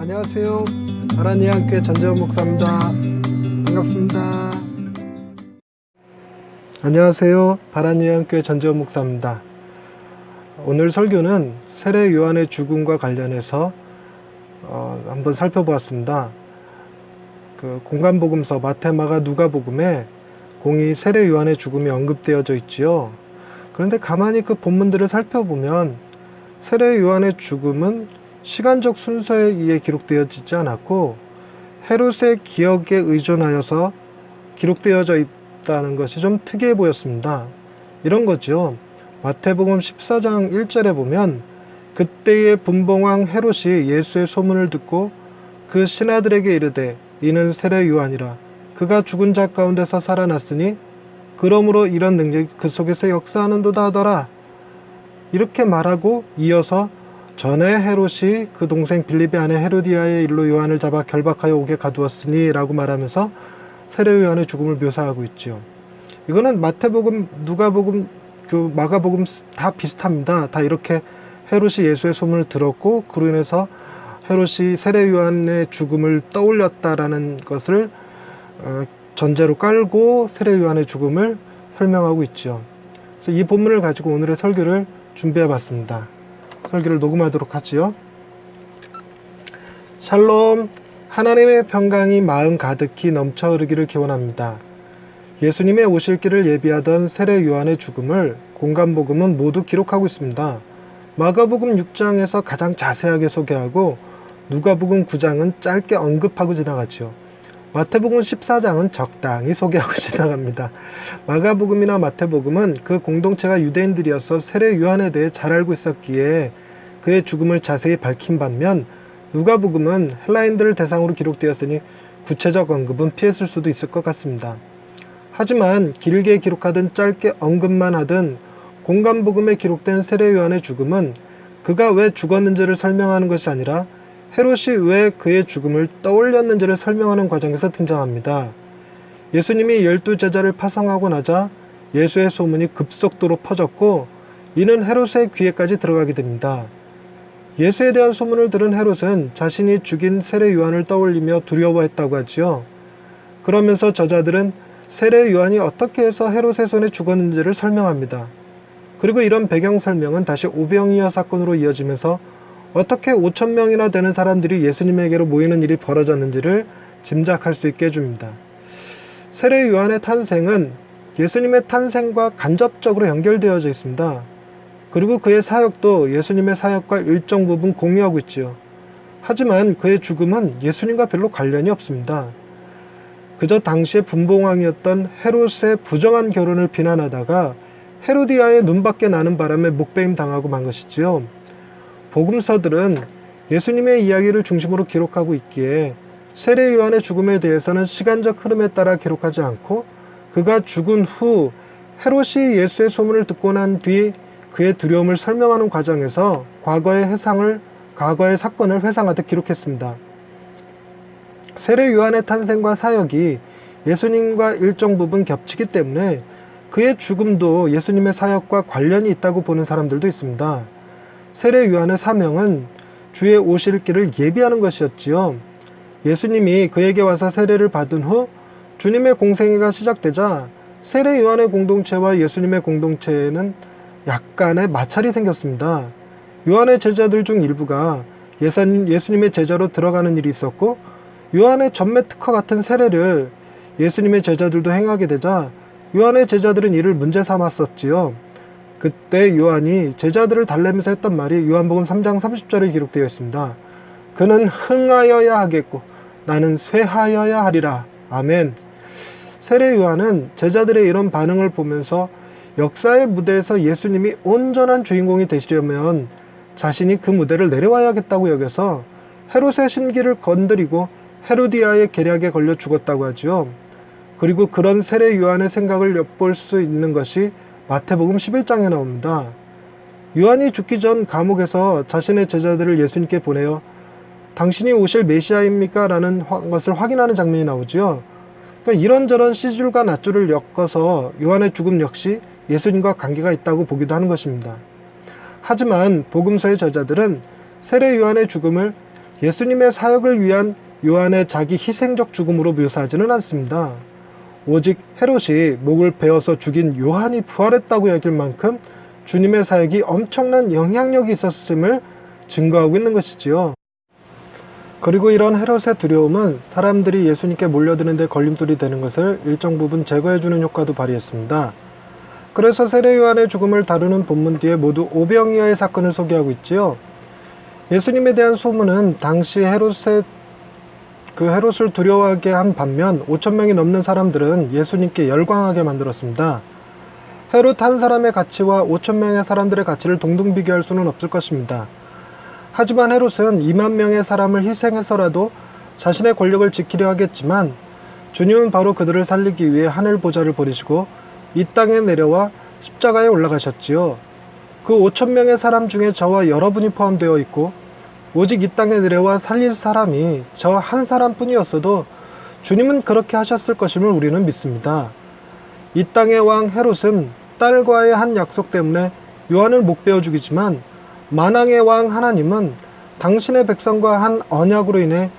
안녕하세요. 바라니안교회 전재원 목사입니다. 반갑습니다. 안녕하세요. 바라니안교회 전재원 목사입니다. 오늘 설교는 세례 요한의 죽음과 관련해서 한번 살펴보았습니다. 공간복음서 마태, 마가, 누가복음에 공히 세례 요한의 죽음이 언급되어져 있지요. 그런데 가만히 그 본문들을 살펴보면 세례 요한의 죽음은 시간적 순서에 의해 기록되어지지 않았고 헤롯의 기억에 의존하여서 기록되어져 있다는 것이 좀 특이해 보였습니다. 이런 거죠. 마태복음 14장 1절에 보면 그때의 분봉왕 헤롯이 예수의 소문을 듣고 그 신하들에게 이르되 이는 세례 요한이라 그가 죽은 자 가운데서 살아났으니 그러므로 이런 능력이 그 속에서 역사하는도다 하더라. 이렇게 말하고 이어서 전에 헤롯이 그 동생 빌립의 아내 헤로디아의 일로 요한을 잡아 결박하여 옥에 가두었으니 라고 말하면서 세례 요한의 죽음을 묘사하고 있지요. 이거는 마태복음, 누가복음, 마가복음 다 비슷합니다. 다 이렇게 헤롯이 예수의 소문을 들었고 그로 인해서 헤롯이 세례 요한의 죽음을 떠올렸다라는 것을 전제로 깔고 세례 요한의 죽음을 설명하고 있죠. 그래서 이 본문을 가지고 오늘의 설교를 준비해 봤습니다. 설교를 녹음하도록 하지요. 샬롬, 하나님의 평강이 마음 가득히 넘쳐 흐르기를 기원합니다. 예수님의 오실 길을 예비하던 세례 요한의 죽음을 공간복음은 모두 기록하고 있습니다. 마가복음 6장에서 가장 자세하게 소개하고 누가복음 9장은 짧게 언급하고 지나가죠. 마태복음 14장은 적당히 소개하고 지나갑니다. 마가복음이나 마태복음은 그 공동체가 유대인들이어서 세례 요한에 대해 잘 알고 있었기에 그의 죽음을 자세히 밝힌 반면 누가복음은 헬라인들을 대상으로 기록되었으니 구체적 언급은 피했을 수도 있을 것 같습니다. 하지만 길게 기록하든 짧게 언급만 하든 공간복음에 기록된 세례 요한의 죽음은 그가 왜 죽었는지를 설명하는 것이 아니라 헤롯이 왜 그의 죽음을 떠올렸는지를 설명하는 과정에서 등장합니다. 예수님이 12제자를 파송하고 나자 예수의 소문이 급속도로 퍼졌고 이는 헤롯의 귀에까지 들어가게 됩니다. 예수에 대한 소문을 들은 헤롯은 자신이 죽인 세례 요한을 떠올리며 두려워했다고 하지요. 그러면서 저자들은 세례 요한이 어떻게 해서 헤롯의 손에 죽었는지를 설명합니다. 그리고 이런 배경 설명은 다시 오병이어 사건으로 이어지면서 어떻게 5,000명이나 되는 사람들이 예수님에게로 모이는 일이 벌어졌는지를 짐작할 수 있게 해줍니다. 세례 요한의 탄생은 예수님의 탄생과 간접적으로 연결되어져 있습니다. 그리고 그의 사역도 예수님의 사역과 일정 부분 공유하고 있지요. 하지만 그의 죽음은 예수님과 별로 관련이 없습니다. 그저 당시의 분봉왕이었던 헤롯의 부정한 결혼을 비난하다가 헤로디아의 눈밖에 나는 바람에 목배임 당하고 만 것이지요. 복음서들은 예수님의 이야기를 중심으로 기록하고 있기에 세례 요한의 죽음에 대해서는 시간적 흐름에 따라 기록하지 않고 그가 죽은 후 헤롯이 예수의 소문을 듣고 난 뒤 그의 두려움을 설명하는 과정에서 과거의 사건을 회상하듯 기록했습니다. 세례 요한의 탄생과 사역이 예수님과 일정 부분 겹치기 때문에 그의 죽음도 예수님의 사역과 관련이 있다고 보는 사람들도 있습니다. 세례 요한의 사명은 주의 오실 길을 예비하는 것이었지요. 예수님이 그에게 와서 세례를 받은 후 주님의 공생애가 시작되자 세례 요한의 공동체와 예수님의 공동체에는 약간의 마찰이 생겼습니다. 요한의 제자들 중 일부가 예수님의 제자로 들어가는 일이 있었고 요한의 전매 특허 같은 세례를 예수님의 제자들도 행하게 되자 요한의 제자들은 이를 문제 삼았었지요. 그때 요한이 제자들을 달래면서 했던 말이 요한복음 3장 30절에 기록되어 있습니다. 그는 흥하여야 하겠고 나는 쇠하여야 하리라. 아멘. 세례 요한은 제자들의 이런 반응을 보면서 역사의 무대에서 예수님이 온전한 주인공이 되시려면 자신이 그 무대를 내려와야겠다고 여겨서 헤롯의 심기를 건드리고 헤로디아의 계략에 걸려 죽었다고 하지요. 그리고 그런 세례 요한의 생각을 엿볼 수 있는 것이 마태복음 11장에 나옵니다. 요한이 죽기 전 감옥에서 자신의 제자들을 예수님께 보내어 당신이 오실 메시아입니까? 라는 것을 확인하는 장면이 나오지요. 그러니까 이런저런 C줄과 낱줄을 엮어서 요한의 죽음 역시 예수님과 관계가 있다고 보기도 하는 것입니다. 하지만 복음서의 저자들은 세례 요한의 죽음을 예수님의 사역을 위한 요한의 자기 희생적 죽음으로 묘사하지는 않습니다. 오직 헤롯이 목을 베어서 죽인 요한이 부활했다고 여길 만큼 주님의 사역이 엄청난 영향력이 있었음을 증거하고 있는 것이지요. 그리고 이런 헤롯의 두려움은 사람들이 예수님께 몰려드는 데 걸림돌이 되는 것을 일정 부분 제거해주는 효과도 발휘했습니다. 그래서 세례 요한의 죽음을 다루는 본문 뒤에 모두 5병 이하의 사건을 소개하고 있지요. 예수님에 대한 소문은 당시 헤롯을 두려워하게 한 반면 5,000명이 넘는 사람들은 예수님께 열광하게 만들었습니다. 헤롯 한 사람의 가치와 5,000명의 사람들의 가치를 동등 비교할 수는 없을 것입니다. 하지만 헤롯은 2만 명의 사람을 희생해서라도 자신의 권력을 지키려 하겠지만 주님은 바로 그들을 살리기 위해 하늘 보좌를 버리시고 이 땅에 내려와 십자가에 올라가셨지요. 그 5,000명의 사람 중에 저와 여러분이 포함되어 있고 오직 이 땅에 내려와 살릴 사람이 저 한 사람뿐이었어도 주님은 그렇게 하셨을 것임을 우리는 믿습니다. 이 땅의 왕 헤롯은 딸과의 한 약속 때문에 요한을 목베어 죽이지만 만왕의 왕 하나님은 당신의 백성과 한 언약으로 인해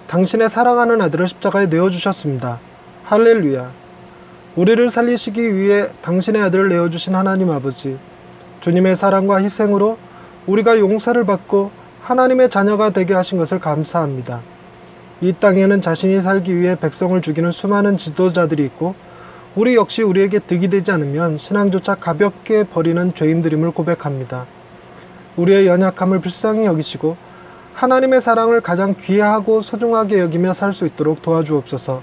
당신의 사랑하는 아들을 십자가에 내어주셨습니다. 할렐루야. 우리를 살리시기 위해 당신의 아들을 내어주신 하나님 아버지, 주님의 사랑과 희생으로 우리가 용서를 받고 하나님의 자녀가 되게 하신 것을 감사합니다. 이 땅에는 자신이 살기 위해 백성을 죽이는 수많은 지도자들이 있고 우리 역시 우리에게 득이 되지 않으면 신앙조차 가볍게 버리는 죄인들임을 고백합니다. 우리의 연약함을 불쌍히 여기시고 하나님의 사랑을 가장 귀하고 소중하게 여기며 살 수 있도록 도와주옵소서.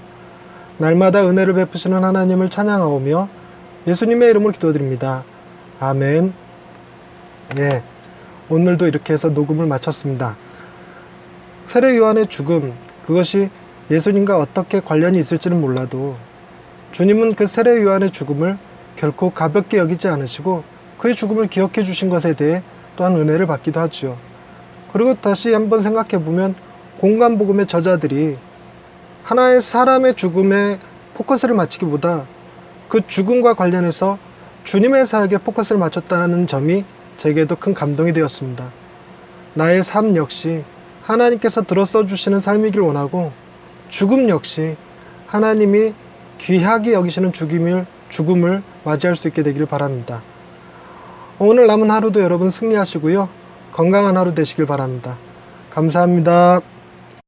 날마다 은혜를 베푸시는 하나님을 찬양하오며 예수님의 이름으로 기도드립니다. 아멘. 예, 오늘도 이렇게 해서 녹음을 마쳤습니다. 세례 요한의 죽음, 그것이 예수님과 어떻게 관련이 있을지는 몰라도 주님은 그 세례 요한의 죽음을 결코 가볍게 여기지 않으시고 그의 죽음을 기억해 주신 것에 대해 또한 은혜를 받기도 하지요. 그리고 다시 한번 생각해 보면 공간복음의 저자들이 하나의 사람의 죽음에 포커스를 맞추기보다 그 죽음과 관련해서 주님의 사역에 포커스를 맞췄다는 점이 제게도 큰 감동이 되었습니다. 나의 삶 역시 하나님께서 들어써 주시는 삶이길 원하고 죽음 역시 하나님이 귀하게 여기시는 죽음을 맞이할 수 있게 되기를 바랍니다. 오늘 남은 하루도 여러분 승리하시고요. 건강한 하루 되시길 바랍니다. 감사합니다.